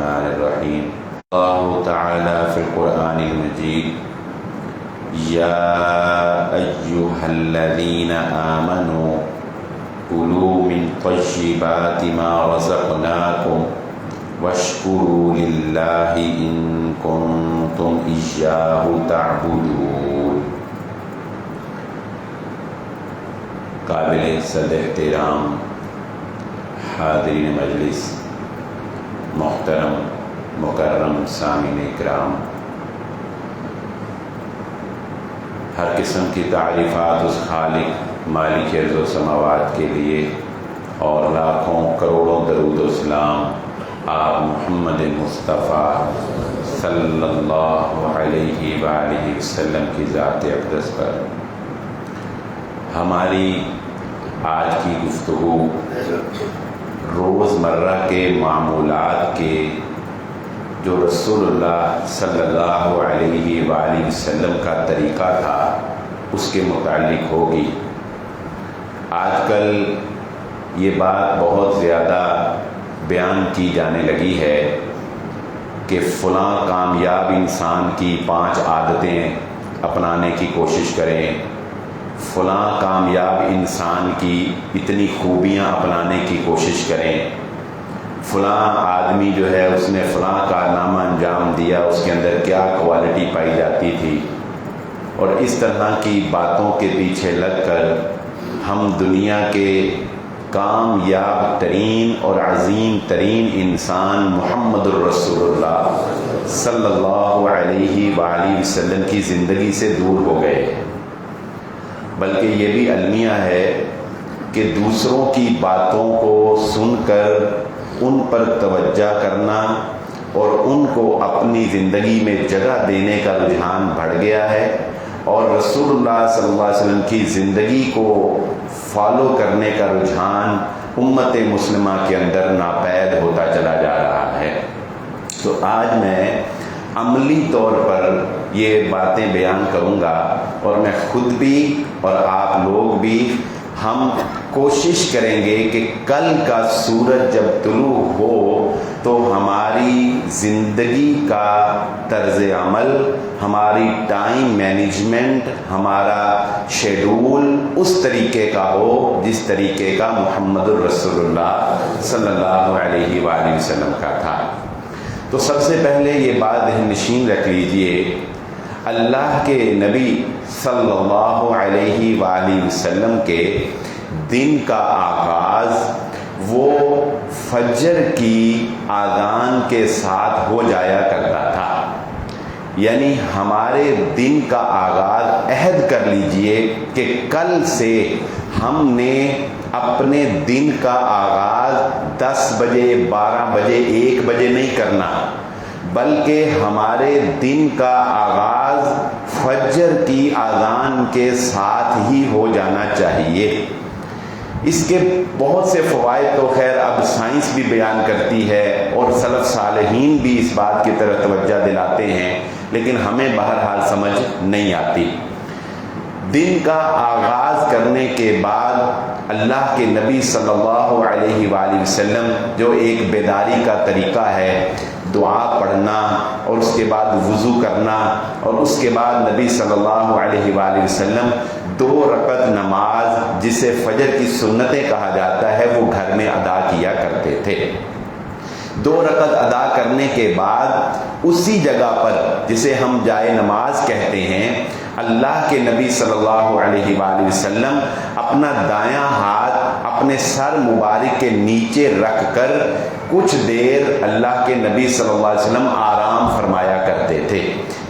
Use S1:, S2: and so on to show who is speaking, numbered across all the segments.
S1: الرحمن الرحیم. اللہ تعالی فی القرآن المجید یا ایہا الذین آمنوا کلوا من طیبات ما رزقناکم واشکروا للہ ان کنتم ایاہ تعبدون. قابل صد احترام حاضرین مجلس، محترم مکرم سامعین اکرام، ہر قسم کی تعریفات اس خالق مالک ارض و سماوات کے لیے، اور لاکھوں کروڑوں درود و سلام آپ محمد مصطفیٰ صلی اللہ علیہ وآلہ وسلم کی ذات اقدس پر. ہماری آج کی گفتگو روزمرہ کے معمولات کے جو رسول اللہ صلی اللہ علیہ وآلہ وسلم کا طریقہ تھا اس کے متعلق ہوگی. آج کل یہ بات بہت زیادہ بیان کی جانے لگی ہے کہ فلاں کامیاب انسان کی 5 عادتیں اپنانے کی کوشش کریں، فلاں کامیاب انسان کی اتنی خوبیاں اپنانے کی کوشش کریں، فلاں آدمی جو ہے اس نے فلاں کارنامہ انجام دیا، اس کے اندر کیا کوالٹی پائی جاتی تھی. اور اس طرح کی باتوں کے پیچھے لگ کر ہم دنیا کے کامیاب ترین اور عظیم ترین انسان محمد الرسول اللہ صلی اللہ علیہ وآلہ وسلم کی زندگی سے دور ہو گئے. بلکہ یہ بھی المیہ ہے کہ دوسروں کی باتوں کو سن کر ان پر توجہ کرنا اور ان کو اپنی زندگی میں جگہ دینے کا رجحان بڑھ گیا ہے، اور رسول اللہ صلی اللہ علیہ وسلم کی زندگی کو فالو کرنے کا رجحان امت مسلمہ کے اندر ناپید ہوتا چلا جا رہا ہے. تو آج میں عملی طور پر یہ باتیں بیان کروں گا، اور میں خود بھی اور آپ لوگ بھی ہم کوشش کریں گے کہ کل کا سورج جب طلوع ہو تو ہماری زندگی کا طرز عمل، ہماری ٹائم مینجمنٹ، ہمارا شیڈول اس طریقے کا ہو جس طریقے کا محمد الرسول اللہ صلی اللہ علیہ وآلہ وسلم کا تھا. تو سب سے پہلے یہ بات ذہن نشین رکھ لیجئے، اللہ کے نبی صلی اللہ علیہ وآلہ وسلم کے دن کا آغاز وہ فجر کی آذان کے ساتھ ہو جایا کرتا تھا. یعنی ہمارے دن کا آغاز عہد کر لیجئے کہ کل سے ہم نے اپنے دن کا آغاز 10 بجے 12 بجے 1 بجے نہیں کرنا، بلکہ ہمارے دن کا آغاز فجر کی اذان کے ساتھ ہی ہو جانا چاہیے. اس کے بہت سے فوائد تو خیر اب سائنس بھی بیان کرتی ہے اور سلف صالحین بھی اس بات کی طرف توجہ دلاتے ہیں، لیکن ہمیں بہرحال سمجھ نہیں آتی. دن کا آغاز کرنے کے بعد اللہ کے نبی صلی اللہ علیہ وآلہ وسلم جو ایک بیداری کا طریقہ ہے، دعا پڑھنا اور اس کے بعد وضو کرنا، اور اس کے بعد نبی صلی اللہ علیہ وآلہ وسلم 2 رکعت نماز جسے فجر کی سنتیں کہا جاتا ہے وہ گھر میں ادا کیا کرتے تھے. 2 رکعت ادا کرنے کے بعد اسی جگہ پر جسے ہم جائے نماز کہتے ہیں، اللہ کے نبی صلی اللہ علیہ وآلہ وسلم اپنا دایاں ہاتھ اپنے سر مبارک کے نیچے رکھ کر کچھ دیر اللہ کے نبی صلی اللہ علیہ وسلم آرام فرمایا کرتے تھے.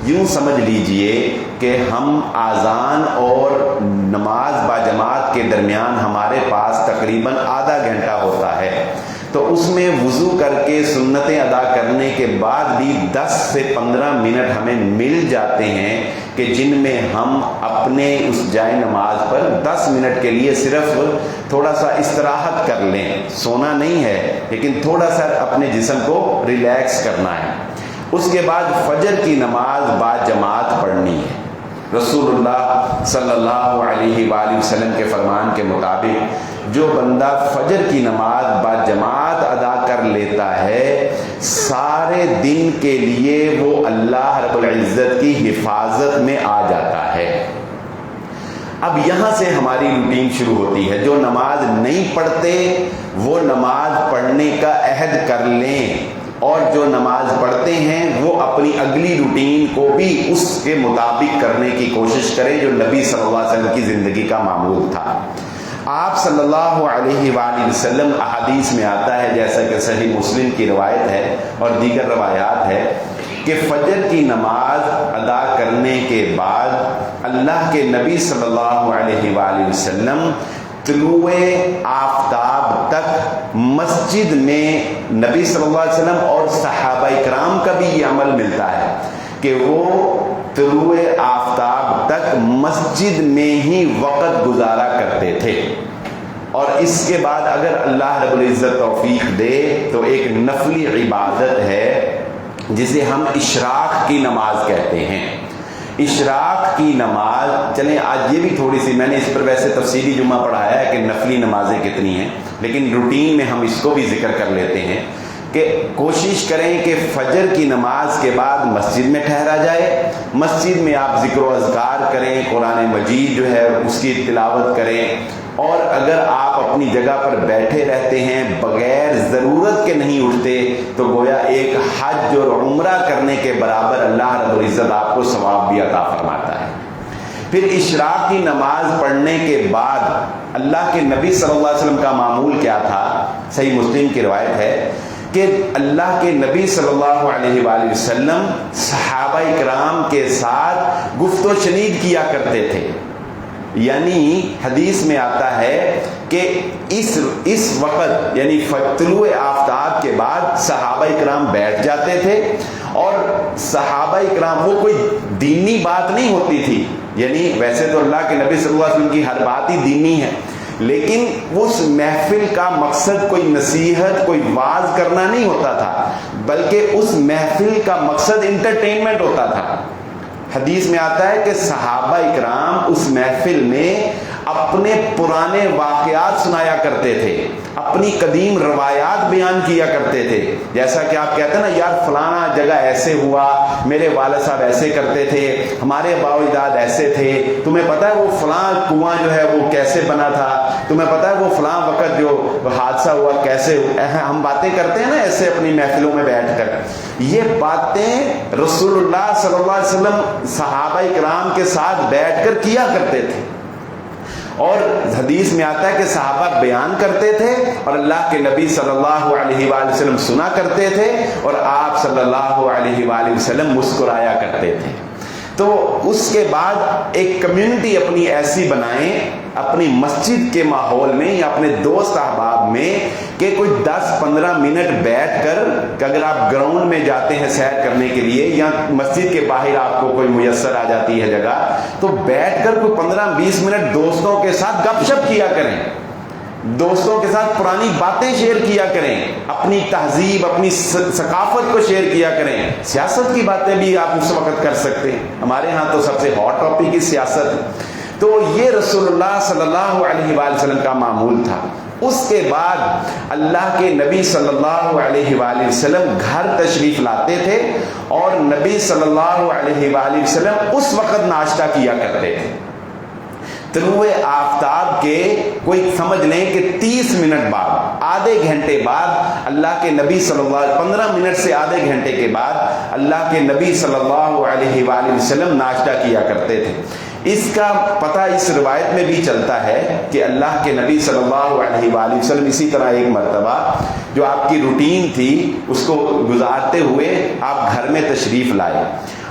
S1: یوں سمجھ لیجئے کہ ہم آذان اور نماز باجماعت کے درمیان ہمارے پاس تقریباً آدھا گھنٹہ ہوتا ہے، تو اس میں وضو کر کے سنتیں ادا کرنے کے بعد بھی 10 سے 15 منٹ ہمیں مل جاتے ہیں کہ جن میں ہم اپنے اس جائے نماز پر 10 منٹ کے لیے صرف تھوڑا سا استراحت کر لیں. سونا نہیں ہے لیکن تھوڑا سا اپنے جسم کو ریلیکس کرنا ہے. اس کے بعد فجر کی نماز با جماعت پڑھنی ہے. رسول اللہ صلی اللہ علیہ وآلہ وسلم کے فرمان کے مطابق جو بندہ فجر کی نماز باجماعت ادا کر لیتا ہے سارے دن کے لیے وہ اللہ رب العزت کی حفاظت میں آ جاتا ہے۔ اب یہاں سے ہماری روٹین شروع ہوتی ہے۔ جو نماز نہیں پڑھتے وہ نماز پڑھنے کا عہد کر لیں، اور جو نماز پڑھتے ہیں وہ اپنی اگلی روٹین کو بھی اس کے مطابق کرنے کی کوشش کریں جو نبی صلی اللہ علیہ وسلم کی زندگی کا معمول تھا۔ آپ صلی اللہ علیہ وآلہ وسلم احادیث میں آتا ہے، جیسا کہ صحیح مسلم کی روایت ہے اور دیگر روایات ہے، کہ فجر کی نماز ادا کرنے کے بعد اللہ کے نبی صلی اللہ علیہ وآلہ وسلم طلوع آفتاب تک مسجد میں نبی صلی اللہ علیہ وسلم اور صحابہ کرام کا بھی یہ عمل ملتا ہے کہ وہ طلوع آفتاب تک مسجد میں ہی وقت گزارا کرتے تھے، اور اس کے بعد اگر اللہ رب العزت توفیق دے تو ایک نفلی عبادت ہے جسے ہم اشراق کی نماز کہتے ہیں۔ اشراق کی نماز، چلیں آج یہ بھی تھوڑی سی، میں نے اس پر ویسے تفصیلی جمعہ پڑھایا ہے کہ نفلی نمازیں کتنی ہیں، لیکن روٹین میں ہم اس کو بھی ذکر کر لیتے ہیں کہ کوشش کریں کہ فجر کی نماز کے بعد مسجد میں ٹھہرا جائے، مسجد میں آپ ذکر و اذکار کریں، قرآن مجید جو ہے اس کی تلاوت کریں، اور اگر آپ اپنی جگہ پر بیٹھے رہتے ہیں بغیر ضرورت کے نہیں اٹھتے تو گویا ایک حج اور عمرہ کرنے کے برابر اللہ رب العزت آپ کو ثواب بھی عطا فرماتا ہے۔ پھر اشراق کی نماز پڑھنے کے بعد اللہ کے نبی صلی اللہ علیہ وسلم کا معمول کیا تھا؟ صحیح مسلم کی روایت ہے کہ اللہ کے نبی صلی اللہ علیہ وآلہ وسلم صحابہ کرام کے ساتھ گفت و شنید کیا کرتے تھے، یعنی حدیث میں آتا ہے کہ اس وقت یعنی طلوع آفتاب کے بعد صحابہ کرام بیٹھ جاتے تھے، اور صحابہ کرام، وہ کوئی دینی بات نہیں ہوتی تھی، یعنی ویسے تو اللہ کے نبی صلی اللہ علیہ وسلم کی ہر بات ہی دینی ہے، لیکن اس محفل کا مقصد کوئی نصیحت، کوئی واعظ کرنا نہیں ہوتا تھا، بلکہ اس محفل کا مقصد انٹرٹینمنٹ ہوتا تھا۔ حدیث میں آتا ہے کہ صحابہ اکرام اس محفل میں اپنے پرانے واقعات سنایا کرتے تھے، اپنی قدیم روایات بیان کیا کرتے تھے، جیسا کہ آپ کہتے ہیں نا یار فلانا جگہ ایسے ہوا، میرے والد صاحب ایسے کرتے تھے، ہمارے باو اجداد ایسے تھے، تمہیں پتہ ہے وہ فلاں کنواں جو ہے وہ کیسے بنا تھا، تمہیں پتہ ہے وہ فلاں وقت جو حادثہ ہوا کیسے ہوا۔ ہم باتیں کرتے ہیں نا ایسے اپنی محفلوں میں بیٹھ کر، یہ باتیں رسول اللہ صلی اللہ علیہ وسلم صحابہ کرام کے ساتھ بیٹھ کر کیا کرتے تھے، اور حدیث میں آتا ہے کہ صحابہ بیان کرتے تھے اور اللہ کے نبی صلی اللہ علیہ وآلہ وسلم سنا کرتے تھے، اور آپ صلی اللہ علیہ وآلہ وسلم مسکرایا کرتے تھے۔ تو اس کے بعد ایک کمیونٹی اپنی ایسی بنائیں اپنی مسجد کے ماحول میں یا اپنے دوست احباب میں کہ کوئی 10-15 منٹ بیٹھ کر، کہ اگر آپ گراؤنڈ میں جاتے ہیں سیر کرنے کے لیے یا مسجد کے باہر آپ کو کوئی میسر آ جاتی ہے جگہ، تو بیٹھ کر کوئی 15-20 منٹ دوستوں کے ساتھ گپ شپ کیا کریں، دوستوں کے ساتھ پرانی باتیں شیئر کیا کریں، اپنی تہذیب، اپنی ثقافت کو شیئر کیا کریں۔ سیاست کی باتیں بھی آپ اس وقت کر سکتے ہیں، ہمارے ہاں تو سب سے ہاٹ ٹاپک کی سیاست ہے۔ تو یہ رسول اللہ صلی اللہ علیہ وآلہ وسلم کا معمول تھا۔ اس کے بعد اللہ کے نبی صلی اللہ علیہ وآلہ وسلم گھر تشریف لاتے تھے، اور نبی صلی اللہ علیہ وآلہ وسلم اس وقت ناشتہ کیا کرتے تھے۔ طلوع آفتاب کے کوئی سمجھ لیں کہ 30 منٹ بعد، آدھے گھنٹے بعد اللہ کے نبی صلی اللہ علیہ 15 منٹ سے آدھے گھنٹے کے بعد اللہ کے نبی صلی اللہ علیہ وآلہ وسلم ناشتہ کیا کرتے تھے۔ اس کا پتہ اس روایت میں بھی چلتا ہے کہ اللہ کے نبی صلی اللہ علیہ وآلہ وسلم اسی طرح ایک مرتبہ جو آپ کی روٹین تھی اس کو گزارتے ہوئے آپ گھر میں تشریف لائے،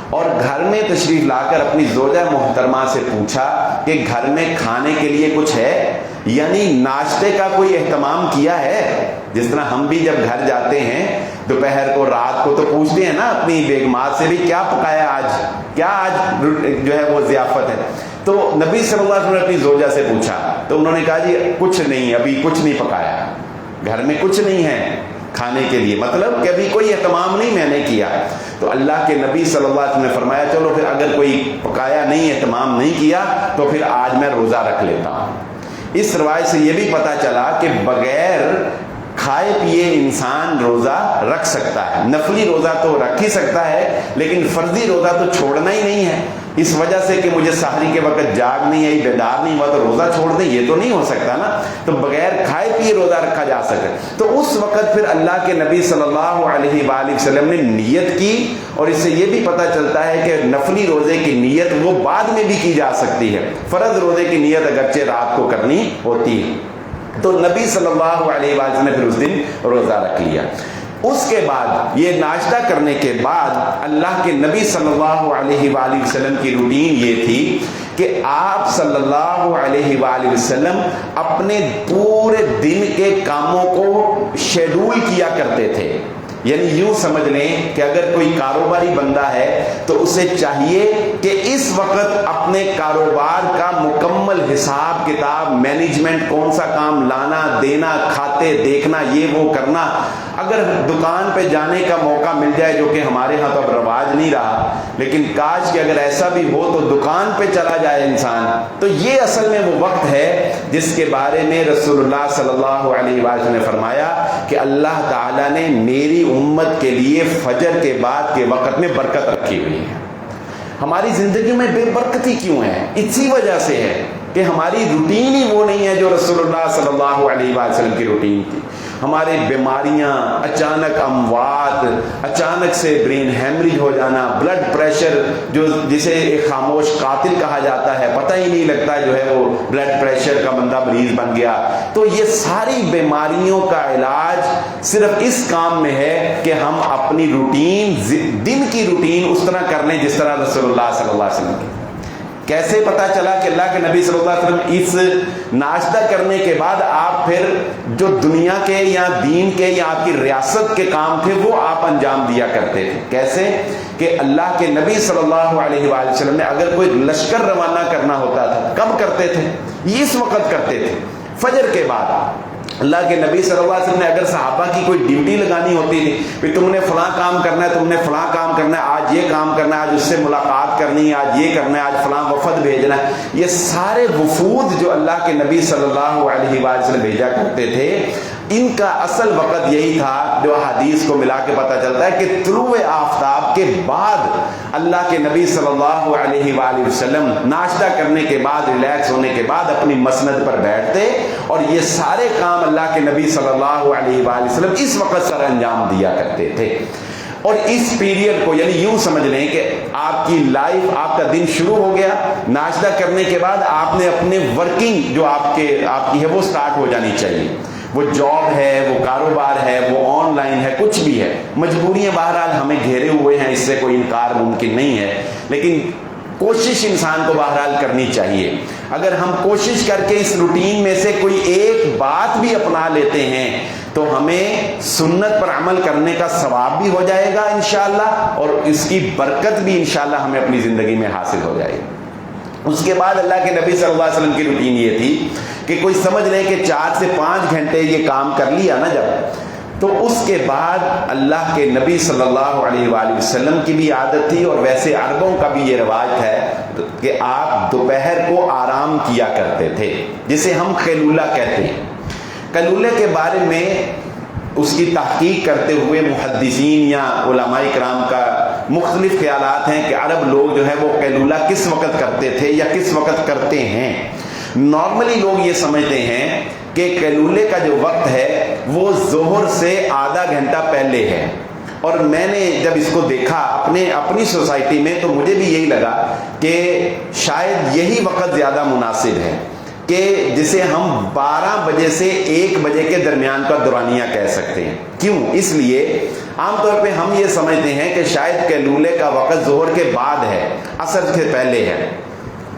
S1: اور گھر میں تشریف لا کر اپنی زوجہ محترمہ سے پوچھا کہ گھر میں کھانے کے لیے کچھ ہے، یعنی ناشتے کا کوئی اہتمام کیا ہے؟ جس طرح ہم بھی جب گھر جاتے ہیں دوپہر کو، رات کو، تو پوچھتے ہیں نا اپنی بیگمات سے بھی کیا پکایا آج، کیا آج جو ہے وہ ضیافت ہے۔ تو نبی صلی اللہ علیہ وسلم نے اپنی زوجہ سے پوچھا تو انہوں نے کہا جی کچھ نہیں، ابھی کچھ نہیں پکایا، گھر میں کچھ نہیں ہے، کھانے کے لیے، مطلب کہ ابھی کوئی اہتمام نہیں میں نے کیا. تو اللہ کے نبی صلی اللہ علیہ وسلم نے فرمایا چلو پھر اگر کوئی پکایا نہیں، اہتمام نہیں کیا، تو پھر آج میں روزہ رکھ لیتا ہوں. اس روایت سے یہ بھی پتہ چلا کہ بغیر کھائے پیے انسان روزہ رکھ سکتا ہے. نفلی روزہ تو رکھ ہی سکتا ہے، لیکن فرضی روزہ تو چھوڑنا ہی نہیں ہے. اس وجہ سے کہ مجھے سحری کے وقت جاگ نہیں آئی، بیدار نہیں ہوا تو روزہ چھوڑ دیں، یہ تو نہیں ہو سکتا نا. تو بغیر کھائے پیے روزہ رکھا جا سکے. تو اس وقت پھر اللہ کے نبی صلی اللہ علیہ وآلہ وسلم نے نیت کی، اور اس سے یہ بھی پتہ چلتا ہے کہ نفلی روزے کی نیت وہ بعد میں بھی کی جا سکتی ہے. فرض روزے کی نیت اگرچہ رات کو کرنی ہوتی ہے. تو نبی صلی اللہ علیہ وسلم نے پھر اس دن روزہ رکھ لیا. اس کے بعد یہ ناشتہ کرنے کے بعد اللہ کے نبی صلی اللہ علیہ وآلہ وسلم کی روٹین یہ تھی کہ آپ صلی اللہ علیہ وآلہ وسلم اپنے پورے دن کے کاموں کو شیڈول کیا کرتے تھے. یعنی یوں سمجھ لیں کہ اگر کوئی کاروباری بندہ ہے تو اسے چاہیے کہ اس وقت اپنے کاروبار کا مکمل حساب کتاب، مینجمنٹ، کون سا کام لانا دینا، کھاتے دیکھنا، یہ وہ کرنا. اگر دکان پہ جانے کا موقع مل جائے، جو کہ ہمارے ہاں تو اب رواج نہیں رہا، لیکن کاش کہ اگر ایسا بھی ہو تو دکان پہ چلا جائے انسان. تو یہ اصل میں وہ وقت ہے جس کے بارے میں رسول اللہ صلی اللہ علیہ وسلم نے فرمایا کہ اللہ تعالیٰ نے میری امت کے لیے فجر کے بعد کے وقت میں برکت رکھی ہوئی ہے. ہماری زندگی میں بے برکتی کیوں ہے؟ اسی وجہ سے ہے کہ ہماری روٹین ہی وہ نہیں ہے جو رسول اللہ صلی اللہ علیہ وسلم کی روٹین تھی. ہماری بیماریاں، اچانک اموات، اچانک سے برین ہیمریج ہو جانا، بلڈ پریشر جو جسے ایک خاموش قاتل کہا جاتا ہے، پتہ ہی نہیں لگتا جو ہے وہ بلڈ پریشر کا بندہ مریض بن گیا. تو یہ ساری بیماریوں کا علاج صرف اس کام میں ہے کہ ہم اپنی روٹین، دن کی روٹین اس طرح کر لیں جس طرح رسول اللہ صلی اللہ علیہ وسلم کی. کیسے پتا چلا کہ اللہ کے نبی صلی اللہ علیہ وسلم اس ناشتہ کرنے کے بعد آپ پھر جو دنیا کے یا دین کے یا آپ کی ریاست کے کام تھے وہ آپ انجام دیا کرتے تھے؟ کیسے کہ اللہ کے نبی صلی اللہ علیہ وآلہ وسلم نے اگر کوئی لشکر روانہ کرنا ہوتا تھا، کب کرتے تھے؟ اس وقت کرتے تھے، فجر کے بعد. اللہ کے نبی صلی اللہ علیہ وسلم نے اگر صحابہ کی کوئی ڈیوٹی لگانی ہوتی تھی کہ تم نے فلاں کام کرنا ہے، تم نے فلاں کام کرنا ہے، آج یہ کام کرنا ہے، آج اس سے ملاقات کرنی ہے، آج یہ کرنا ہے، آج فلاں وفد بھیجنا ہے، یہ سارے وفود جو اللہ کے نبی صلی اللہ علیہ وآلہ وسلم بھیجا کرتے تھے، ان کا اصل وقت یہی تھا جو حدیث کو ملا کے پتہ چلتا ہے کہ طلوع آفتاب کے بعد اللہ کے نبی صلی اللہ علیہ وآلہ وسلم ناشتہ کرنے کے بعد، ریلیکس ہونے کے بعد اپنی مسند پر بیٹھتے اور یہ سارے کام اللہ کے نبی صلی اللہ علیہ وآلہ وسلم اس وقت سر انجام دیا کرتے تھے. اور اس پیریڈ کو یعنی یوں سمجھ لیں کہ آپ کی لائف، آپ کا دن شروع ہو گیا، ناشتہ کرنے کے بعد آپ نے اپنے ورکنگ جو آپ کی ہے وہ سٹارٹ ہو جانی چاہیے. وہ جاب ہے، وہ کاروبار ہے، وہ آن لائن ہے، کچھ بھی ہے. مجبوریاں بہرحال ہمیں گھیرے ہوئے ہیں، اس سے کوئی انکار ممکن نہیں ہے، لیکن کوشش انسان کو بہرحال کرنی چاہیے. اگر ہم کوشش کر کے اس روٹین میں سے کوئی ایک بات بھی اپنا لیتے ہیں تو ہمیں سنت پر عمل کرنے کا ثواب بھی ہو جائے گا انشاءاللہ، اور اس کی برکت بھی انشاءاللہ ہمیں اپنی زندگی میں حاصل ہو جائے گی. اس کے بعد اللہ کے نبی صلی اللہ علیہ وسلم کی روٹین یہ تھی کہ کوئی سمجھ لیں کہ 4 سے 5 گھنٹے یہ کام کر لیا نا جب، تو اس کے بعد اللہ کے نبی صلی اللہ علیہ وآلہ وسلم کی بھی عادت تھی، اور ویسے عربوں کا بھی یہ رواج ہے کہ آپ دوپہر کو آرام کیا کرتے تھے، جسے ہم قیلولہ کہتے ہیں. قیلولے کے بارے میں اس کی تحقیق کرتے ہوئے محدثین یا علماء کرام کا مختلف خیالات ہیں کہ عرب لوگ جو ہے وہ قیلولہ کس وقت کرتے تھے یا کس وقت کرتے ہیں. نارملی لوگ یہ سمجھتے ہیں کہ قیلولے کا جو وقت ہے وہ ظہر سے آدھا گھنٹہ پہلے ہے، اور میں نے جب اس کو دیکھا اپنی سوسائٹی میں تو مجھے بھی یہی لگا کہ شاید یہی وقت زیادہ مناسب ہے کہ جسے ہم 12 بجے سے 1 بجے کے درمیان کا دورانیہ کہہ سکتے ہیں. کیوں؟ اس لیے عام طور پہ ہم یہ سمجھتے ہیں کہ شاید قیلولے کا وقت ظہر کے بعد ہے، عصر سے پہلے ہے.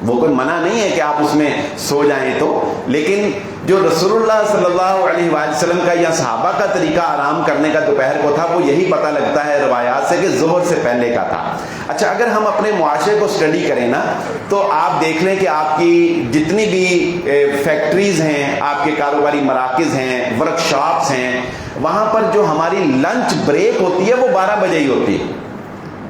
S1: وہ کوئی منع نہیں ہے کہ آپ اس میں سو جائیں تو، لیکن جو رسول اللہ صلی اللہ علیہ وآلہ وسلم کا یا صحابہ کا طریقہ آرام کرنے کا دوپہر کو تھا، وہ یہی پتہ لگتا ہے روایات سے کہ ظہر سے پہلے کا تھا۔ اچھا، اگر ہم اپنے معاشرے کو اسٹڈی کریں نا، تو آپ دیکھ لیں کہ آپ کی جتنی بھی فیکٹریز ہیں، آپ کے کاروباری مراکز ہیں، ورک شاپس ہیں، وہاں پر جو ہماری لنچ بریک ہوتی ہے وہ 12 بجے ہی ہوتی ہے۔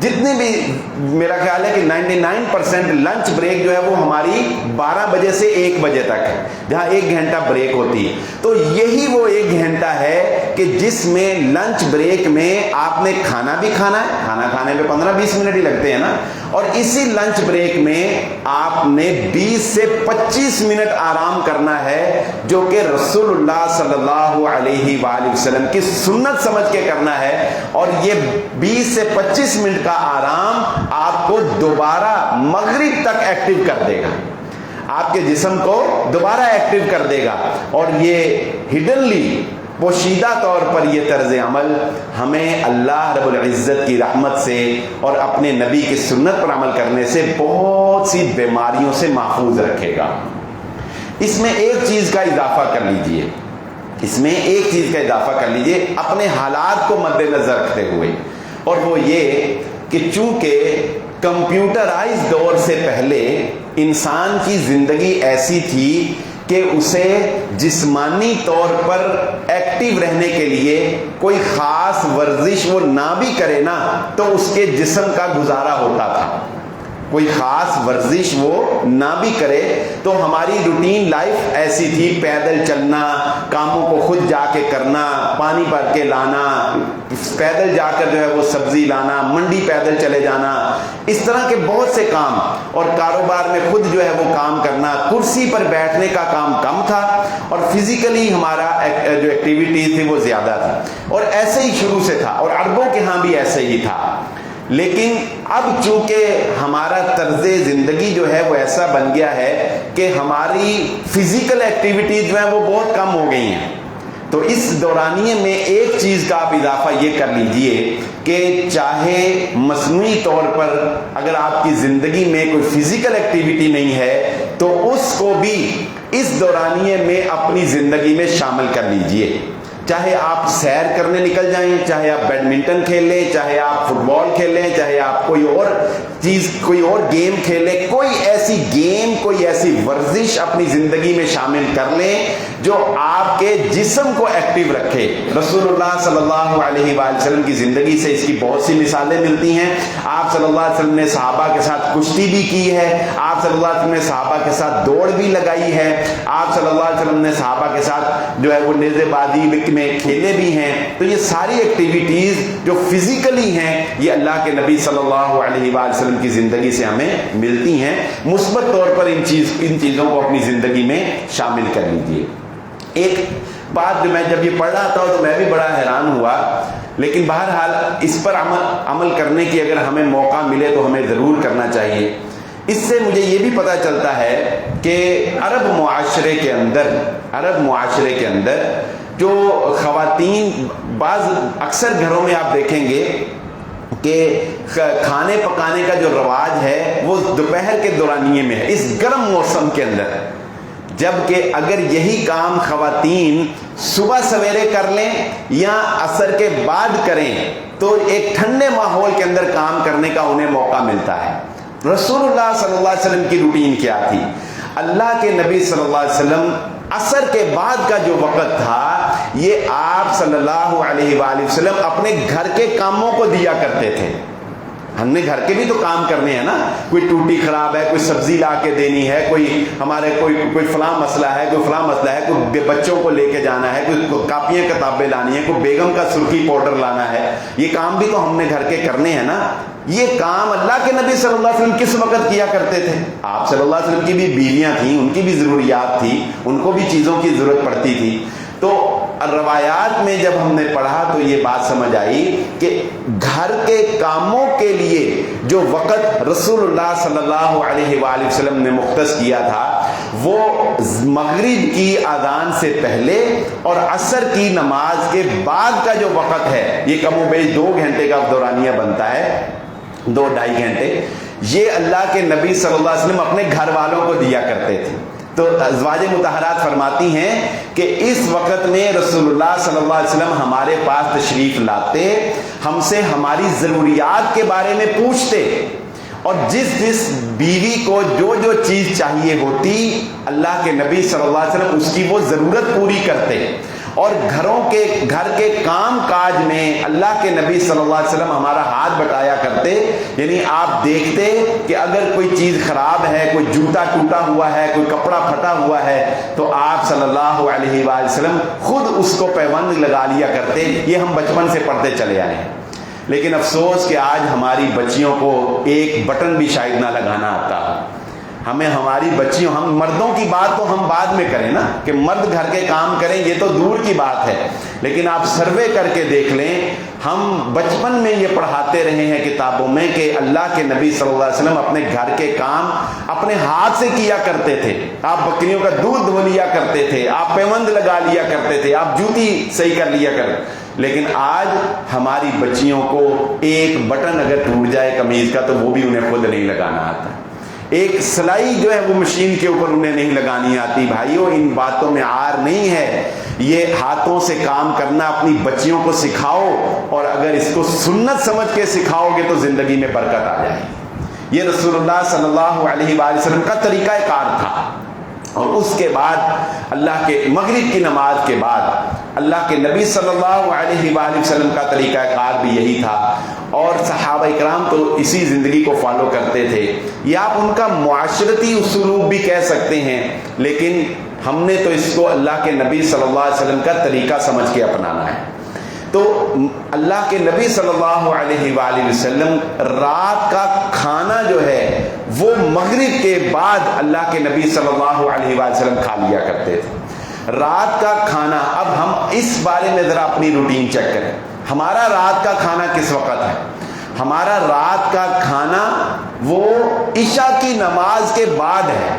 S1: جتنی بھی، میرا خیال ہے کہ 99% لنچ بریک جو ہے وہ ہماری 12 بجے سے 1 بجے تک ہے، جہاں 1 گھنٹہ بریک ہوتی ہے۔ تو یہی وہ 1 گھنٹہ ہے کہ جس میں لنچ بریک میں آپ نے کھانا بھی کھانا ہے، کھانا کھانے میں 15-20 منٹ ہی لگتے ہیں نا، اور اسی لنچ بریک میں آپ نے 20 سے 25 منٹ آرام کرنا ہے، جو کہ رسول اللہ صلی اللہ علیہ وآلہ وسلم کی سنت سمجھ کے کرنا ہے۔ اور یہ 20 سے 25 منٹ کا آرام آپ کو دوبارہ مغرب تک ایکٹیو کر دے گا، آپ کے جسم کو دوبارہ ایکٹیو کر دے گا۔ اور یہ ہڈنلی، پوشیدہ طور پر یہ طرز عمل ہمیں اللہ رب العزت کی رحمت سے اور اپنے نبی کی سنت پر عمل کرنے سے بہت سی بیماریوں سے محفوظ رکھے گا۔ اس میں ایک چیز کا اضافہ کر لیجئے، اپنے حالات کو مد نظر رکھتے ہوئے، اور وہ یہ کہ چونکہ کمپیوٹرائز دور سے پہلے انسان کی زندگی ایسی تھی کہ اسے جسمانی طور پر ایکٹیو رہنے کے لیے کوئی خاص ورزش وہ نہ بھی کرے نا تو اس کے جسم کا گزارا ہوتا تھا، کوئی خاص ورزش وہ نہ بھی کرے تو ہماری روٹین لائف ایسی تھی، پیدل چلنا، کاموں کو خود جا کے کرنا، پانی بھر کے لانا، پیدل جا کر جو ہے وہ سبزی لانا، منڈی پیدل چلے جانا، اس طرح کے بہت سے کام، اور کاروبار میں خود جو ہے وہ کام کرنا، کرسی پر بیٹھنے کا کام کم تھا، اور فزیکلی ہمارا جو ایکٹیویٹی تھی وہ زیادہ تھی، اور ایسے ہی شروع سے تھا، اور عربوں کے ہاں بھی ایسے ہی تھا۔ لیکن اب چونکہ ہمارا طرز زندگی جو ہے وہ ایسا بن گیا ہے کہ ہماری فزیکل ایکٹیویٹیز جو ہیں وہ بہت کم ہو گئی ہیں، تو اس دورانیے میں ایک چیز کا آپ اضافہ یہ کر لیجئے کہ چاہے مصنوعی طور پر اگر آپ کی زندگی میں کوئی فزیکل ایکٹیویٹی نہیں ہے تو اس کو بھی اس دورانیے میں اپنی زندگی میں شامل کر لیجئے، چاہے آپ سیر کرنے نکل جائیں، چاہے آپ بیڈمنٹن کھیل لیں، چاہے آپ فٹ بال کھیل لیں، چاہے آپ کوئی اور چیز، کوئی اور گیم کھیلیں، کوئی ایسی گیم، کوئی ایسی ورزش اپنی زندگی میں شامل کر لیں جو آپ کے جسم کو ایکٹیو رکھے۔ رسول اللہ صلی اللہ علیہ وآلہ وسلم کی زندگی سے اس کی بہت سی مثالیں ملتی ہیں۔ آپ صلی اللہ علیہ وسلم نے صحابہ کے ساتھ کشتی بھی کی ہے، آپ صلی اللہ علیہ وسلم نے صحابہ کے ساتھ دوڑ بھی لگائی ہے، آپ صلی اللہ علیہ وسلم نے صحابہ کے ساتھ جو ہے وہ نیزے بازی میں کھیلے بھی ہیں۔ تو یہ ساری ایکٹیویٹیز جو فزیکلی ہیں یہ اللہ کے نبی صلی اللہ علیہ وآلہ وسلم کی زندگی سے ہمیں ملتی ہیں۔ مثبت طور پر ان چیزوں کو اپنی زندگی میں شامل کر لیجیے۔ ایک بات جو میں جب یہ پڑھ رہا تھا تو میں بھی بڑا حیران ہوا، لیکن بہرحال اس پر عمل کرنے کی اگر ہمیں موقع ملے تو ہمیں ضرور کرنا چاہیے۔ اس سے مجھے یہ بھی پتہ چلتا ہے کہ عرب معاشرے کے اندر جو خواتین، اکثر گھروں میں آپ دیکھیں گے کہ کھانے پکانے کا جو رواج ہے وہ دوپہر کے دورانیے میں ہے، اس گرم موسم کے اندر، جبکہ اگر یہی کام خواتین صبح سویرے کر لیں یا عصر کے بعد کریں تو ایک ٹھنڈے ماحول کے اندر کام کرنے کا انہیں موقع ملتا ہے۔ رسول اللہ صلی اللہ علیہ وسلم کی روٹین کیا تھی؟ اللہ کے نبی صلی اللہ علیہ وسلم عصر کے بعد کا جو وقت تھا یہ آپ صلی اللہ علیہ وآلہ وسلم اپنے گھر کے کاموں کو دیا کرتے تھے۔ ہم نے گھر کے بھی تو کام کرنے ہیں نا، کوئی ٹوٹی خراب ہے، کوئی سبزی لا کے دینی ہے، کوئی ہمارے کوئی فلاں مسئلہ ہے، کوئی بچوں کو لے کے جانا ہے، کوئی کاپیاں کتابیں لانی ہے، کوئی بیگم کا سرخی پاؤڈر لانا ہے، یہ کام بھی تو ہم نے گھر کے کرنے ہیں نا۔ یہ کام اللہ کے نبی صلی اللہ علیہ وسلم کس وقت کیا کرتے تھے؟ آپ صلی اللہ علیہ وسلم کی بھی بیویاں تھیں، ان کی بھی ضروریات تھی، ان کو بھی چیزوں کی ضرورت پڑتی تھی۔ تو روایات میں جب ہم نے پڑھا تو یہ بات سمجھ آئی کہ گھر کے کاموں کے لیے جو وقت رسول اللہ صلی اللہ علیہ وآلہ وسلم نے مختص کیا تھا وہ مغرب کی اذان سے پہلے اور عصر کی نماز کے بعد کا جو وقت ہے، یہ کم و بیش 2 گھنٹے کا دورانیہ بنتا ہے، 2-2.5 گھنٹے، یہ اللہ کے نبی صلی اللہ علیہ وسلم اپنے گھر والوں کو دیا کرتے تھے۔ تو ازواج مطہرات فرماتی ہیں کہ اس وقت میں رسول اللہ صلی اللہ علیہ وسلم ہمارے پاس تشریف لاتے، ہم سے ہماری ضروریات کے بارے میں پوچھتے، اور جس بیوی کو جو چیز چاہیے ہوتی اللہ کے نبی صلی اللہ علیہ وسلم اس کی وہ ضرورت پوری کرتے، اور گھر کے کام کاج میں اللہ کے نبی صلی اللہ علیہ وسلم ہمارا ہاتھ بٹایا کرتے۔ یعنی آپ دیکھتے کہ اگر کوئی چیز خراب ہے، کوئی جوتا ٹوٹا ہوا ہے، کوئی کپڑا پھٹا ہوا ہے، تو آپ صلی اللہ علیہ وآلہ وسلم خود اس کو پیوند لگا لیا کرتے۔ یہ ہم بچپن سے پڑھتے چلے آئے ہیں، لیکن افسوس کہ آج ہماری بچیوں کو ایک بٹن بھی شاید نہ لگانا آتا۔ ہمیں ہماری بچیوں، ہم مردوں کی بات تو ہم بعد میں کریں نا، کہ مرد گھر کے کام کریں، یہ تو دور کی بات ہے، لیکن آپ سروے کر کے دیکھ لیں، ہم بچپن میں یہ پڑھاتے رہے ہیں کتابوں میں کہ اللہ کے نبی صلی اللہ علیہ وسلم اپنے گھر کے کام اپنے ہاتھ سے کیا کرتے تھے۔ آپ بکریوں کا دودھ دھو لیا کرتے تھے، آپ پیوند لگا لیا کرتے تھے، آپ جوتی صحیح کر لیا کرتے، لیکن آج ہماری بچیوں کو ایک بٹن اگر ٹوٹ جائے قمیض کا تو وہ بھی انہیں خود نہیں لگانا آتا، ایک سلائی جو ہے وہ مشین کے اوپر انہیں نہیں لگانی آتی۔ بھائیوں، ان باتوں میں عار نہیں ہے، یہ ہاتھوں سے کام کرنا اپنی بچیوں کو سکھاؤ، اور اگر اس کو سنت سمجھ کے سکھاؤ گے تو زندگی میں برکت آ جائے گی۔ یہ رسول اللہ صلی اللہ علیہ وآلہ وسلم کا طریقہ کار تھا۔ اور اس کے بعد اللہ کے مغرب کی نماز کے بعد اللہ کے نبی صلی اللہ علیہ وآلہ وسلم کا طریقہ کار بھی یہی تھا، اور صحابہ کرام تو اسی زندگی کو فالو کرتے تھے۔ یا آپ ان کا معاشرتی اسلوب بھی کہہ سکتے ہیں، لیکن ہم نے تو اس کو اللہ کے نبی صلی اللہ علیہ وسلم کا طریقہ سمجھ کے اپنانا ہے۔ تو اللہ کے نبی صلی اللہ علیہ وآلہ وسلم رات کا کھانا جو ہے وہ مغرب کے بعد اللہ کے نبی صلی اللہ علیہ وآلہ وسلم کھا لیا کرتے تھے۔ رات کا کھانا، اب ہم اس بارے میں ذرا اپنی روٹین چیک کریں، ہمارا رات کا کھانا کس وقت ہے؟ ہمارا رات کا کھانا وہ عشاء کی نماز کے بعد ہے،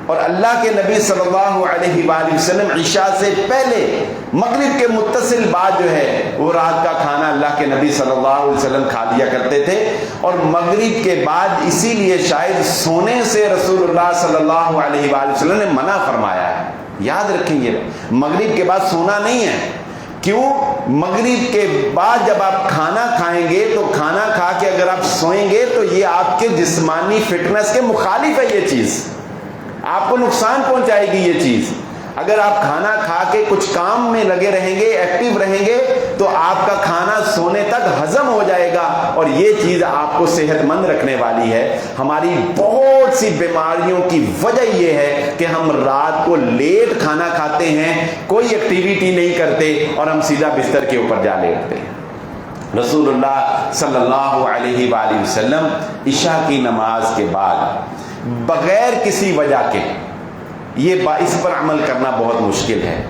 S1: اور اللہ کے نبی صلی اللہ علیہ وآلہ وسلم عشاء سے پہلے مغرب کے متصل بعد جو ہے وہ رات کا کھانا اللہ کے نبی صلی اللہ علیہ وسلم کھا لیا کرتے تھے۔ اور مغرب کے بعد اسی لیے شاید سونے سے رسول اللہ صلی اللہ علیہ وآلہ وسلم نے منع فرمایا ہے۔ یاد رکھیں، یہ مغرب کے بعد سونا نہیں ہے۔ کیوں؟ مغرب کے بعد جب آپ کھانا کھائیں گے تو کھانا کھا کے اگر آپ سوئیں گے تو یہ آپ کے جسمانی فٹنس کے مخالف ہے، یہ چیز آپ کو نقصان پہنچائے گی۔ یہ چیز اگر آپ کھانا کھا کے کچھ کام میں لگے رہیں گے، ایکٹیو رہیں گے، تو آپ کا کھانا سونے تک ہضم ہو جائے گا، اور یہ چیز آپ کو صحت مند رکھنے والی ہے۔ ہماری بہت سی بیماریوں کی وجہ یہ ہے کہ ہم رات کو لیٹ کھانا کھاتے ہیں، کوئی ایکٹیویٹی نہیں کرتے، اور ہم سیدھا بستر کے اوپر جا لیٹتے ہیں۔ رسول اللہ صلی اللہ علیہ وآلہ وسلم عشاء کی نماز کے بعد بغیر کسی وجہ کے، یہ اس پر عمل کرنا بہت مشکل ہے،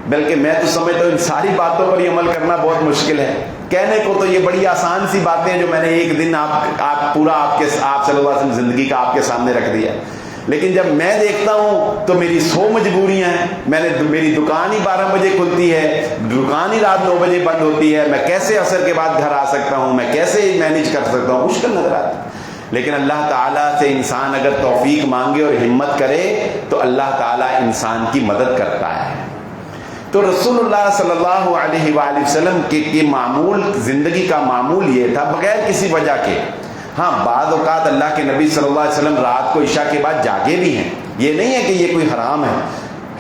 S1: بلکہ میں تو سمجھتا ہوں ان ساری باتوں پر یہ عمل کرنا بہت مشکل ہے۔ کہنے کو تو یہ بڑی آسان سی باتیں ہیں جو میں نے ایک دن آپ صلی اللہ علیہ وسلم زندگی کا آپ کے سامنے رکھ دیا، لیکن جب میں دیکھتا ہوں تو میری 100 مجبوریاں ہیں۔ میری دکان ہی 12 بجے کھلتی ہے، دکان ہی رات 9 بجے بند ہوتی ہے، میں کیسے عصر کے بعد گھر آ سکتا ہوں، میں کیسے مینیج کر سکتا ہوں؟ مشکل نظر آتا ہے۔ لیکن اللہ تعالیٰ سے انسان اگر توفیق مانگے اور ہمت کرے تو اللہ تعالیٰ انسان کی مدد کرتا ہے۔ تو رسول اللہ صلی اللہ علیہ وآلہ وسلم کے معمول، زندگی کا معمول یہ تھا بغیر کسی وجہ کے۔ ہاں، بعض اوقات اللہ کے نبی صلی اللہ علیہ وسلم رات کو عشاء کے بعد جاگے بھی ہیں، یہ نہیں ہے کہ یہ کوئی حرام ہے۔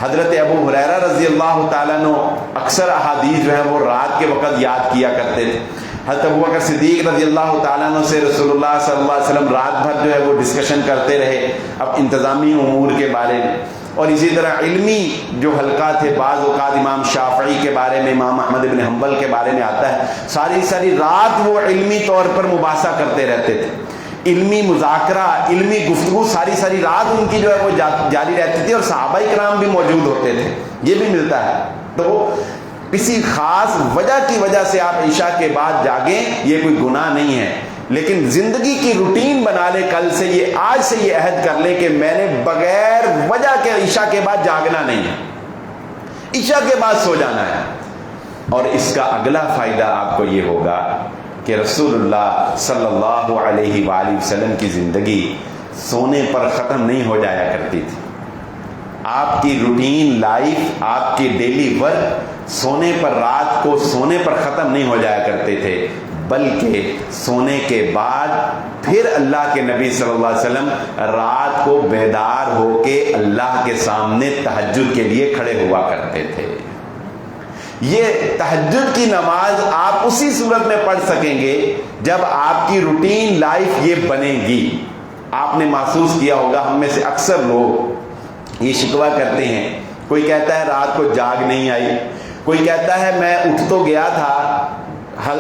S1: حضرت ابو ہریرہ رضی اللہ تعالیٰ عنہ اکثر احادیث جو ہے وہ رات کے وقت یاد کیا کرتے تھے۔ حضرت ابوبکر صدیق رضی اللہ تعالیٰ عنہ سے رسول اللہ صلی اللہ علیہ وسلم رات بھر جو ہے وہ ڈسکشن کرتے رہے اب انتظامی امور کے بارے میں، اور اسی طرح علمی جو حلقہ تھے، بعض اوقات امام شافعی کے بارے میں، امام احمد بن حنبل کے بارے میں آتا ہے، ساری رات وہ علمی طور پر مباحثہ کرتے رہتے تھے، علمی مذاکرہ، علمی گفتگو ساری رات ان کی جو ہے وہ جاری رہتی تھی، اور صحابہ کرام بھی موجود ہوتے تھے، یہ بھی ملتا ہے۔ تو کسی خاص وجہ کی وجہ سے آپ عشاء کے بعد جاگیں، یہ کوئی گناہ نہیں ہے، لیکن زندگی کی روٹین بنا لے، کل سے یہ، آج سے یہ عہد کر لے کہ میں نے بغیر وجہ کے عشاء کے بعد جاگنا نہیں ہے، عشاء کے بعد سو جانا ہے۔ اور اس کا اگلا فائدہ آپ کو یہ ہوگا کہ رسول اللہ صلی اللہ علیہ وآلہ وسلم کی زندگی سونے پر ختم نہیں ہو جایا کرتی تھی۔ آپ کی روٹین لائف، آپ کی ڈیلی ورک سونے پر، رات کو سونے پر ختم نہیں ہو جایا کرتے تھے، بلکہ سونے کے بعد پھر اللہ کے نبی صلی اللہ علیہ وسلم رات کو بیدار ہو کے اللہ کے سامنے تہجد کے لیے کھڑے ہوا کرتے تھے۔ یہ تہجد کی نماز آپ اسی صورت میں پڑھ سکیں گے جب آپ کی روٹین لائف یہ بنے گی۔ آپ نے محسوس کیا ہوگا، ہم میں سے اکثر لوگ یہ شکوہ کرتے ہیں، کوئی کہتا ہے رات کو جاگ نہیں آئی، کوئی کہتا ہے میں اٹھ تو گیا تھا،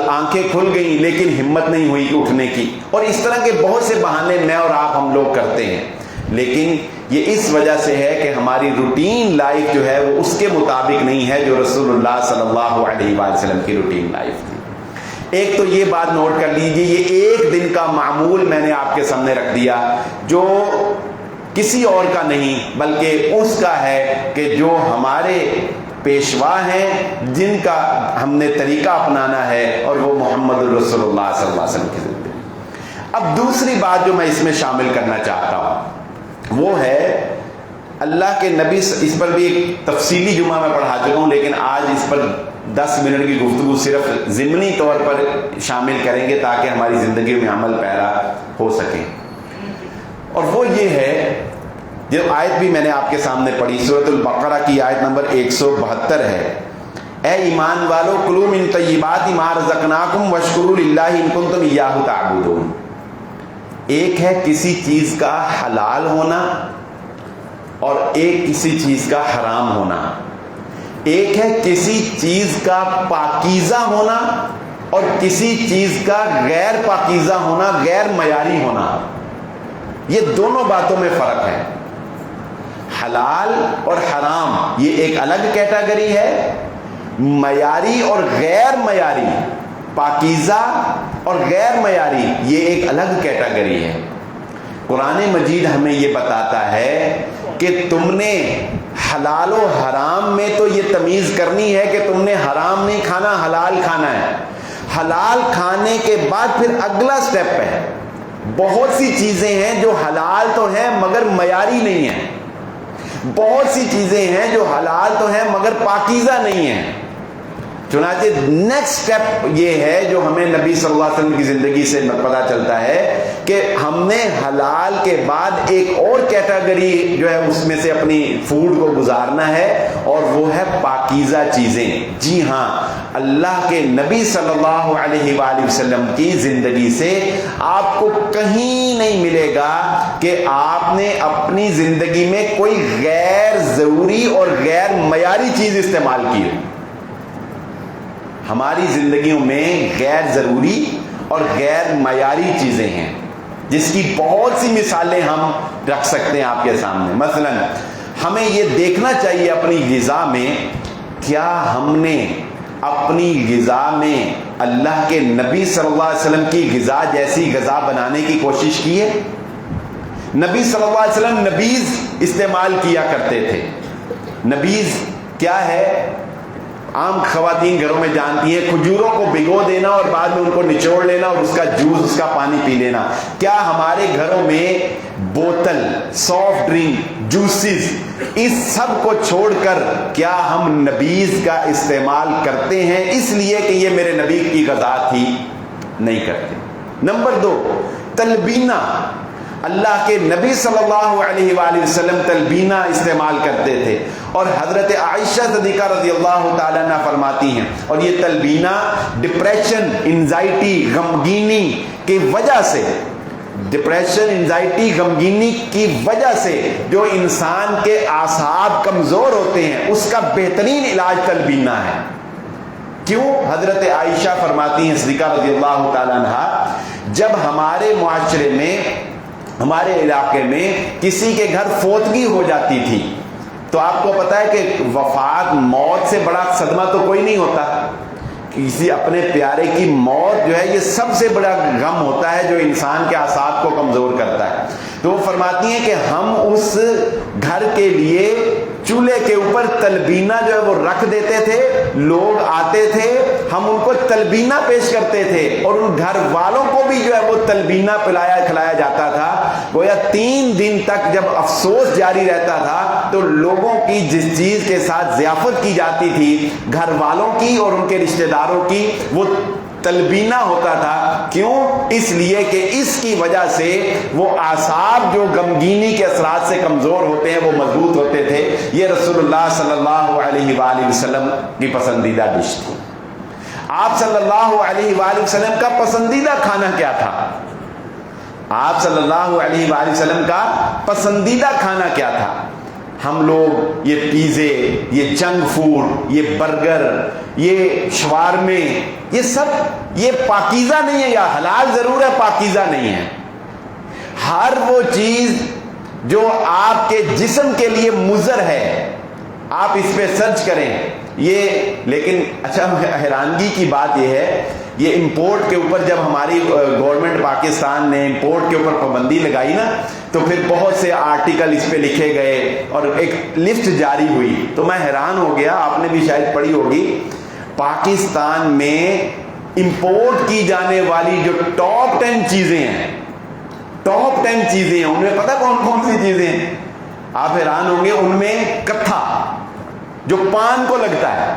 S1: آنکھیں کھل گئیں لیکن ہمت نہیں ہوئی اٹھنے کی، اور اس طرح کے بہت سے بہانے میں اور آپ ہم لوگ کرتے ہیں۔ لیکن یہ اس وجہ سے ہے کہ ہماری روٹین لائف جو ہے وہ اس کے مطابق نہیں ہے جو رسول اللہ صلی اللہ علیہ وآلہ وسلم کی روٹین لائف تھی۔ ایک تو یہ بات نوٹ کر لیجئے، یہ ایک دن کا معمول میں نے آپ کے سامنے رکھ دیا جو کسی اور کا نہیں بلکہ اس کا ہے کہ جو ہمارے پیشوا ہیں، جن کا ہم نے طریقہ اپنانا ہے، اور وہ محمد الرسول اللہ صلی اللہ علیہ وسلم کی زندگی۔ اب دوسری بات جو میں اس میں شامل کرنا چاہتا ہوں وہ ہے اللہ کے نبی، اس پر بھی ایک تفصیلی جمعہ میں پڑھا چکا ہوں، لیکن آج اس پر 10 منٹ کی گفتگو صرف ضمنی طور پر شامل کریں گے تاکہ ہماری زندگی میں عمل پیرا ہو سکے، اور وہ یہ ہے جو آیت بھی میں نے آپ کے سامنے پڑھی، سورۃ البقرہ کی آیت نمبر 172 ہے، اے ایمان والو کلوا من طیبات ما رزقناکم واشکروا للہ ان کنتم ایاہ تعبدون۔ ایک ہے کسی چیز کا حلال ہونا اور ایک کسی چیز کا حرام ہونا، ایک ہے کسی چیز کا پاکیزہ ہونا اور کسی چیز کا غیر پاکیزہ ہونا، غیر معیاری ہونا۔ یہ دونوں باتوں میں فرق ہے۔ حلال اور حرام یہ ایک الگ کیٹیگری ہے، معیاری اور غیر معیاری، پاکیزہ اور غیر معیاری یہ ایک الگ کیٹیگری ہے۔ قرآن مجید ہمیں یہ بتاتا ہے کہ تم نے حلال و حرام میں تو یہ تمیز کرنی ہے کہ تم نے حرام نہیں کھانا، حلال کھانا ہے۔ حلال کھانے کے بعد پھر اگلا سٹیپ ہے، بہت سی چیزیں ہیں جو حلال تو ہیں مگر معیاری نہیں ہیں، بہت سی چیزیں ہیں جو حلال تو ہیں مگر پاکیزہ نہیں ہیں۔ چنانچہ نیکسٹ سٹیپ یہ ہے جو ہمیں نبی صلی اللہ علیہ وسلم کی زندگی سے پتہ چلتا ہے کہ ہم نے حلال کے بعد ایک اور کیٹیگری جو ہے اس میں سے اپنی فوڈ کو گزارنا ہے، اور وہ ہے پاکیزہ چیزیں۔ جی ہاں، اللہ کے نبی صلی اللہ علیہ وآلہ وسلم کی زندگی سے آپ کو کہیں نہیں ملے گا کہ آپ نے اپنی زندگی میں کوئی غیر ضروری اور غیر معیاری چیز استعمال کی ہے۔ ہماری زندگیوں میں غیر ضروری اور غیر معیاری چیزیں ہیں جس کی بہت سی مثالیں ہم رکھ سکتے ہیں آپ کے سامنے۔ مثلا ہمیں یہ دیکھنا چاہیے اپنی غذا میں، کیا ہم نے اپنی غذا میں اللہ کے نبی صلی اللہ علیہ وسلم کی غذا جیسی غذا بنانے کی کوشش کی ہے؟ نبی صلی اللہ علیہ وسلم نبیذ استعمال کیا کرتے تھے۔ نبیذ کیا ہے؟ عام خواتین گھروں میں جانتی ہیں، کھجوروں کو بھگو دینا اور بعد میں ان کو نچوڑ لینا اور اس کا جوس، اس کا پانی پی لینا۔ کیا ہمارے گھروں میں بوتل، سافٹ ڈرنک، جوسز، اس سب کو چھوڑ کر کیا ہم نبیذ کا استعمال کرتے ہیں اس لیے کہ یہ میرے نبی کی غذا تھی؟ نہیں کرتے۔ نمبر 2، تلبینہ۔ اللہ کے نبی صلی اللہ علیہ وآلہ وسلم تلبینہ استعمال کرتے تھے، اور حضرت عائشہ صدیقہ رضی اللہ تعالیٰ عنہ فرماتی ہیں، اور یہ تلبینہ ڈپریشن، انزائٹی، غمگینی کی وجہ سے، ڈپریشن، انزائٹی، غمگینی کی وجہ سے جو انسان کے اعصاب کمزور ہوتے ہیں اس کا بہترین علاج تلبینہ ہے۔ کیوں؟ حضرت عائشہ فرماتی ہیں صدیقہ رضی اللہ تعالیٰ عنہ، جب ہمارے معاشرے میں، ہمارے علاقے میں کسی کے گھر فوتگی ہو جاتی تھی تو آپ کو پتا ہے کہ وفات، موت سے بڑا صدمہ تو کوئی نہیں ہوتا، کسی اپنے پیارے کی موت جو ہے یہ سب سے بڑا غم ہوتا ہے جو انسان کے اعصاب کو کمزور کرتا ہے۔ تو وہ فرماتی ہیں کہ ہم اس گھر کے لیے چولہے کے اوپر تلبینہ جو ہے وہ رکھ دیتے تھے، لوگ آتے تھے، ہم ان کو تلبینہ پیش کرتے تھے، اور ان گھر والوں کو بھی جو ہے وہ تلبینہ پلایا کھلایا جاتا تھا۔ گویا 3 دن تک جب افسوس جاری رہتا تھا تو لوگوں کی جس چیز کے ساتھ ضیافت کی جاتی تھی، گھر والوں کی اور ان کے رشتہ داروں کی، وہ تلبینہ ہوتا تھا۔ کیوں؟ اس لیے کہ اس کی وجہ سے وہ اعصاب جو غمگینی کے اثرات سے کمزور ہوتے ہیں وہ مضبوط ہوتے تھے۔ یہ رسول اللہ صلی اللہ علیہ وآلہ وسلم کی پسندیدہ ڈش تھی۔ آپ صلی اللہ علیہ وآلہ وسلم کا پسندیدہ کھانا کیا تھا؟ آپ صلی اللہ علیہ وآلہ وسلم کا پسندیدہ کھانا کیا تھا؟ ہم لوگ یہ پیزے، یہ جنک فوڈ، یہ برگر، یہ شوارمے، یہ سب یہ پاکیزہ نہیں ہے، یا حلال ضرور ہے، پاکیزہ نہیں ہے۔ ہر وہ چیز جو آپ کے جسم کے لیے مضر ہے، آپ اس پہ سرچ کریں یہ۔ لیکن اچھا حیرانگی کی بات یہ ہے، یہ امپورٹ کے اوپر جب ہماری گورنمنٹ پاکستان نے امپورٹ کے اوپر پابندی لگائی نا، تو پھر بہت سے آرٹیکل اس پہ لکھے گئے اور ایک لسٹ جاری ہوئی، تو میں حیران ہو گیا، آپ نے بھی شاید پڑھی ہوگی۔ پاکستان میں امپورٹ کی جانے والی جو ٹاپ 10 چیزیں ہیں، ٹاپ 10 چیزیں ہیں، ان میں پتہ کون کون سی چیزیں ہیں؟ آپ حیران ہوں گے، ان میں کتھا جو پان کو لگتا ہے،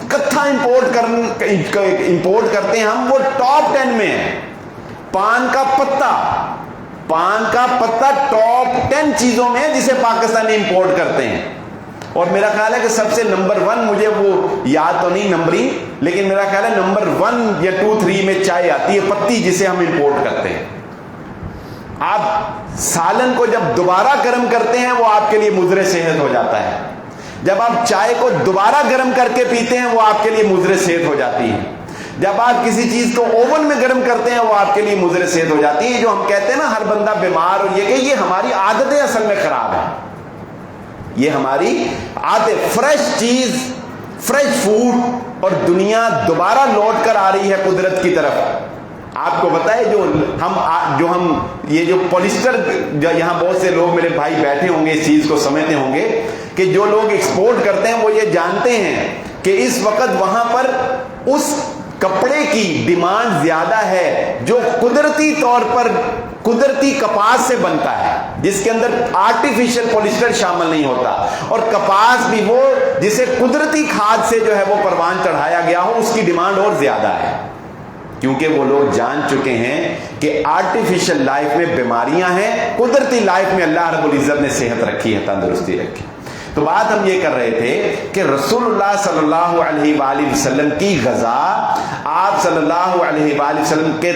S1: کتھا امپورٹ کرتے ہیں ہم، وہ ٹاپ 10 میں ہے۔ پان کا پتا، پان کا پتا ٹاپ 10 چیزوں میں ہے جسے پاکستانی امپورٹ کرتے ہیں۔ اور میرا خیال ہے کہ سب سے نمبر 1، مجھے وہ یاد تو نہیں نمبرنگ، لیکن میرا خیال ہے نمبر 1 یا 2 3 میں چائے آتی ہے، پتی جسے ہم امپورٹ کرتے ہیں۔ آپ سالن کو جب دوبارہ گرم کرتے ہیں وہ آپ کے لیے مضر صحت ہو جاتا ہے، جب آپ چائے کو دوبارہ گرم کر کے پیتے ہیں وہ آپ کے لیے مضر صحت ہو جاتی ہے، جب آپ کسی چیز کو اوون میں گرم کرتے ہیں وہ آپ کے لیے مضر صحت ہو جاتی ہے۔ جو ہم کہتے ہیں نا ہر بندہ بیمار، اور یہ کہ یہ ہماری عادتیں اصل میں خراب ہیں، یہ ہماری عادت۔ فریش چیز، فریش فوڈ، اور دنیا دوبارہ لوٹ کر آ رہی ہے قدرت کی طرف۔ آپ کو پتا ہے جو ہم یہ جو پولیسٹر، یہاں بہت سے لوگ میرے بھائی بیٹھے ہوں گے اس چیز کو سمجھتے ہوں گے کہ جو لوگ ایکسپورٹ کرتے ہیں وہ یہ جانتے ہیں کہ اس وقت وہاں پر اس کپڑے کی ڈیمانڈ زیادہ ہے جو قدرتی طور پر قدرتی کپاس سے بنتا ہے، جس کے اندر آرٹیفیشل پولیسٹر شامل نہیں ہوتا، اور کپاس بھی وہ جسے قدرتی کھاد سے جو ہے وہ پروان چڑھایا گیا ہو، اس کی ڈیمانڈ اور زیادہ ہے، کیونکہ وہ لوگ جان چکے ہیں کہ آرٹیفیشل لائف میں بیماریاں ہیں، قدرتی لائف میں اللہ رب العزت نے صحت رکھی ہے، تندرستی رکھی۔ تو بات ہم یہ کر رہے تھے کہ رسول اللہ صلی اللہ علیہ وآلہ وسلم کی غذا، آپ صلی اللہ علیہ وآلہ وسلم کے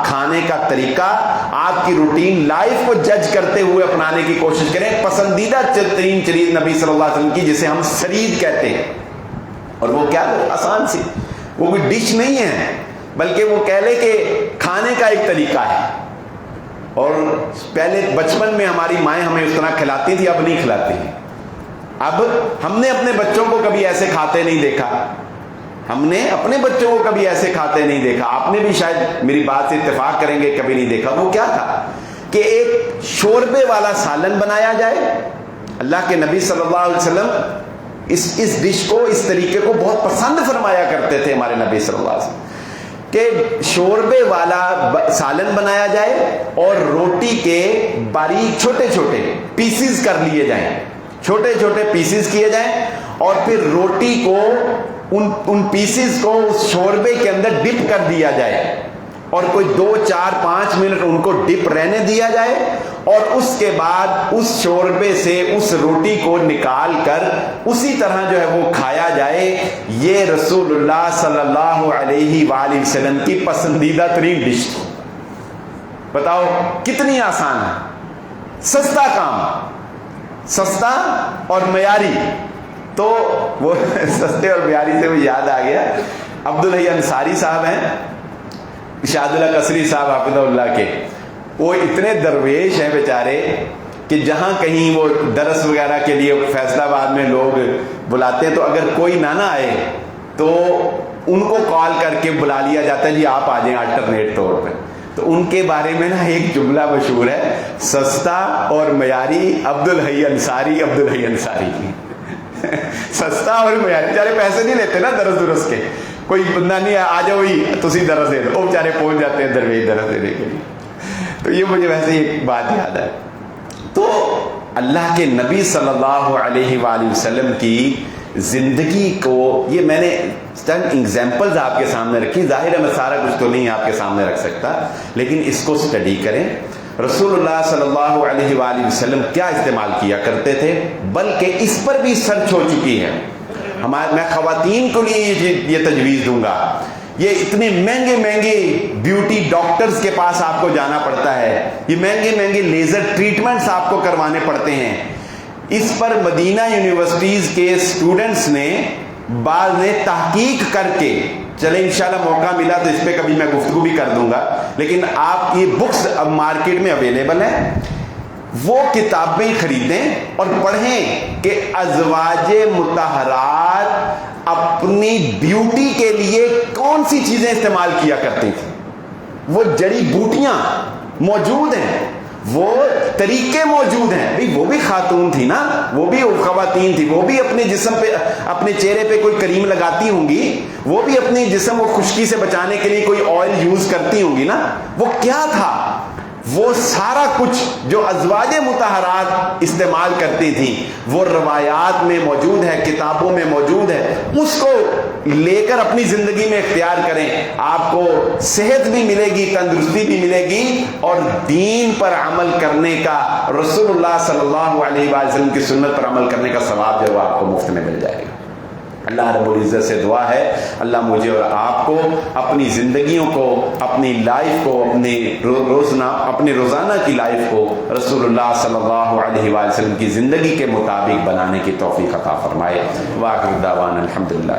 S1: کھانے کا طریقہ، آپ کی روٹین لائف کو جج کرتے ہوئے اپنانے کی کوشش کریں۔ پسندیدہ ترین چیز نبی صلی اللہ علیہ وسلم کی جسے ہم سرید کہتے ہیں، اور وہ کیا آسان سی، وہ کوئی ڈش نہیں ہے، بلکہ وہ کہہ لے کہ کھانے کا ایک طریقہ ہے۔ اور پہلے بچپن میں ہماری مائیں ہمیں اس طرح کھلاتی تھی، اب نہیں کھلاتی ہیں۔ اب ہم نے اپنے بچوں کو کبھی ایسے کھاتے نہیں دیکھا، ہم نے اپنے بچوں کو کبھی ایسے کھاتے نہیں دیکھا، آپ نے بھی شاید میری بات سے اتفاق کریں گے کبھی نہیں دیکھا۔ وہ کیا تھا کہ ایک شوربے والا سالن بنایا جائے۔ اللہ کے نبی صلی اللہ علیہ وسلم اس ڈش کو، اس طریقے کو بہت پسند فرمایا کرتے تھے ہمارے نبی صلی اللہ علیہ وسلم، کہ شوربے والا سالن بنایا جائے اور روٹی کے باریک چھوٹے چھوٹے پیسز کر لیے جائیں، چھوٹے چھوٹے پیسز کیے جائیں، اور پھر روٹی کو ان پیسز کو اس شوربے کے اندر ڈپ کر دیا جائے، اور کوئی 2 4 5 منٹ ان کو ڈپ رہنے دیا جائے، اور اس کے بعد اس شوربے سے اس روٹی کو نکال کر اسی طرح جو ہے وہ کھایا جائے۔ یہ رسول اللہ صلی اللہ علیہ وآلہ وسلم کی پسندیدہ ترین ڈش تھی۔ بتاؤ کتنی آسان ہے، سستا کام، سستا اور معیاری۔ تو وہ سستے اور معیاری سے مجھے یاد آ گیا، عبدالحی انصاری صاحب ہیں، شاہد اللہ قصری صاحب حافظہ اللہ کے، وہ اتنے درویش ہیں بیچارے کہ جہاں کہیں وہ درس وغیرہ کے لیے فیصلہ آباد میں لوگ بلاتے ہیں، تو اگر کوئی نہ آئے تو ان کو کال کر کے بلا لیا جاتا ہے، جی آپ آ جائیں الٹرنیٹ طور پہ۔ تو ان کے بارے میں نا ایک جملہ مشہور ہے، سستا اور معیاری عبدالحی انصاری، عبدالحی انصاری سستا اور معیاری. بیچارے پیسے نہیں لیتے نا درس کے، کوئی بندہ نہیں آ جاؤ ہی تسی درس دے دو، وہ بیچارے پہنچ جاتے ہیں درویش درس دینے کے لیے. تو یہ مجھے ویسے ایک بات یاد ہے. تو اللہ کے نبی صلی اللہ علیہ وآلہ وسلم کی زندگی کو، یہ میں نے چند ایگزامپلز آپ کے سامنے رکھی. ظاہر ہے میں سارا کچھ تو نہیں آپ کے سامنے رکھ سکتا، لیکن اس کو اسٹڈی کریں. رسول اللہ صلی اللہ علیہ وآلہ وسلم کیا استعمال کیا کرتے تھے، بلکہ اس پر بھی سرچ ہو چکی ہے. میں خواتین کو لیے یہ تجویز دوں گا. یہ اتنے مہنگے مہنگے بیوٹی ڈاکٹرز کے پاس آپ کو جانا پڑتا ہے، یہ مہنگے مہنگے لیزر ٹریٹمنٹس آپ کو کروانے پڑتے ہیں. اس پر مدینہ یونیورسٹیز کے اسٹوڈنٹس نے بعض نے تحقیق کر کے، چلے انشاءاللہ موقع ملا تو اس پہ کبھی میں گفتگو بھی کر دوں گا، لیکن آپ یہ بکس اب مارکیٹ میں اویلیبل ہیں، وہ کتابیں خریدیں اور پڑھیں کہ ازواج مطہرات اپنی بیوٹی کے لیے کون سی چیزیں استعمال کیا کرتی تھیں. وہ جڑی بوٹیاں موجود ہیں، وہ طریقے موجود ہیں. بھئی وہ بھی خاتون تھی نا، وہ بھی خواتین تھی، وہ بھی اپنے جسم پہ، اپنے چہرے پہ کوئی کریم لگاتی ہوں گی، وہ بھی اپنے جسم کو خشکی سے بچانے کے لیے کوئی آئل یوز کرتی ہوں گی نا. وہ کیا تھا، وہ سارا کچھ جو ازواج مطہرات استعمال کرتی تھیں وہ روایات میں موجود ہے، کتابوں میں موجود ہے. اس کو لے کر اپنی زندگی میں اختیار کریں. آپ کو صحت بھی ملے گی، تندرستی بھی ملے گی، اور دین پر عمل کرنے کا، رسول اللہ صلی اللہ علیہ وآلہ وسلم کی سنت پر عمل کرنے کا ثواب جو آپ کو مفت میں مل جائے گا. اللہ رب العزت سے دعا ہے اللہ مجھے اور آپ کو اپنی زندگیوں کو، اپنی لائف کو، اپنے روزانہ کی لائف کو رسول اللہ صلی اللہ علیہ وآلہ وسلم کی زندگی کے مطابق بنانے کی توفیق عطا فرمائے. وآخر دعوانا الحمدللہ.